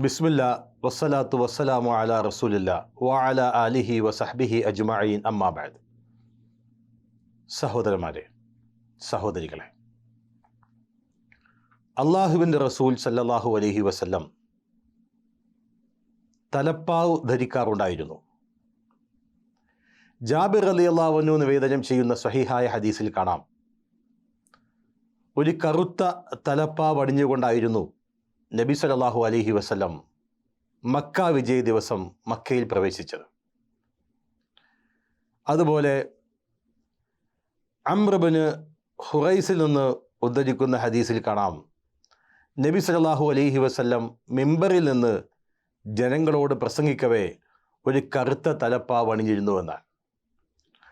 ബിസ്മില്ലാ വസ്സലാത്തു വസ്സലാമു അലാ റസൂലില്ലാ വഅലാ ആലിഹി വസഹ്ബിഹി അജ്മഈൻ അമ്മാ ബഅദ്. സഹോദരന്മാരെ, സഹോദരികളെ, അള്ളാഹുവിൻ്റെ റസൂൽ സല്ലല്ലാഹു അലൈഹി വസല്ലം തലപ്പാവ് ധരിക്കാറുണ്ടായിരുന്നു. ജാബിർ റളിയല്ലാഹു അൻഹു നിവേദനം ചെയ്യുന്ന സ്വഹീഹായ ഹദീസിൽ കാണാം, ഒരു കറുത്ത തലപ്പാവ് അണിഞ്ഞുകൊണ്ടായിരുന്നു നബി സല്ലല്ലാഹു അലൈഹി വസല്ലം മക്ക വിജയ ദിവസം മക്കയിൽ പ്രവേശിച്ചത്. അതുപോലെ അംർ ഇബ്നു ഹുറൈസിൽ നിന്ന് ഉദ്ധരിക്കുന്ന ഹദീസിൽ കാണാം, നബി സല്ലല്ലാഹു അലൈഹി വസല്ലം മിമ്പറിൽ നിന്ന് ജനങ്ങളോട് പ്രസംഗിക്കവേ ഒരു കറുത്ത തലപ്പാവ് അണിഞ്ഞിരുന്നുവെന്നാണ്.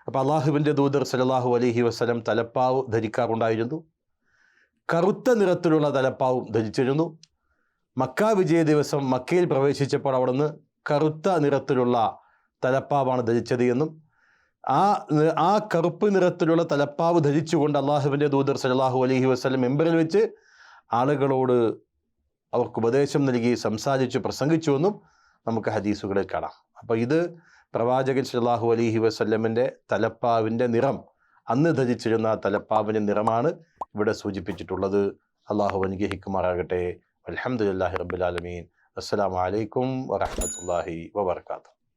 അപ്പോൾ അള്ളാഹുവിൻ്റെ ദൂതർ സല്ലല്ലാഹു അലൈഹി വസല്ലം തലപ്പാവ് ധരിക്കാറുണ്ടായിരുന്നു. കറുത്ത നിറത്തിലുള്ള തലപ്പാവും ധരിച്ചിരുന്നു. മക്ക വിജയ ദിവസം മക്കയിൽ പ്രവേശിച്ചപ്പോൾ അവിടുന്ന് കറുത്ത നിറത്തിലുള്ള തലപ്പാവാണ് ധരിച്ചത് എന്നും ആ കറുപ്പ് നിറത്തിലുള്ള തലപ്പാവ് ധരിച്ചുകൊണ്ട് അള്ളാഹുവിൻ്റെ ദൂതർ സല്ലല്ലാഹു അലൈഹി വസല്ലം മെമ്പറിൽ വെച്ച് ആളുകളോട് അവർക്ക് ഉപദേശം നൽകി സംസാരിച്ചു പ്രസംഗിച്ചുവെന്നും നമുക്ക് ഹദീസുകളിൽ കാണാം. അപ്പോൾ ഇത് പ്രവാചകൻ സല്ലല്ലാഹു അലൈഹി വസല്ലമിൻ്റെ തലപ്പാവിൻ്റെ നിറം, അന്ന് ധരിച്ചിരുന്ന തലപ്പാവിൻ്റെ നിറമാണ് ഇവിടെ സൂചിപ്പിച്ചിട്ടുള്ളത്. അള്ളാഹു അനുഗ്രഹിക്കുമാറാകട്ടെ. അൽഹംദുലില്ലാഹി റബ്ബിൽ ആലമീൻ. അസ്സലാമു അലൈക്കും വറഹ്മത്തുള്ളാഹി വബറകാതുഹു.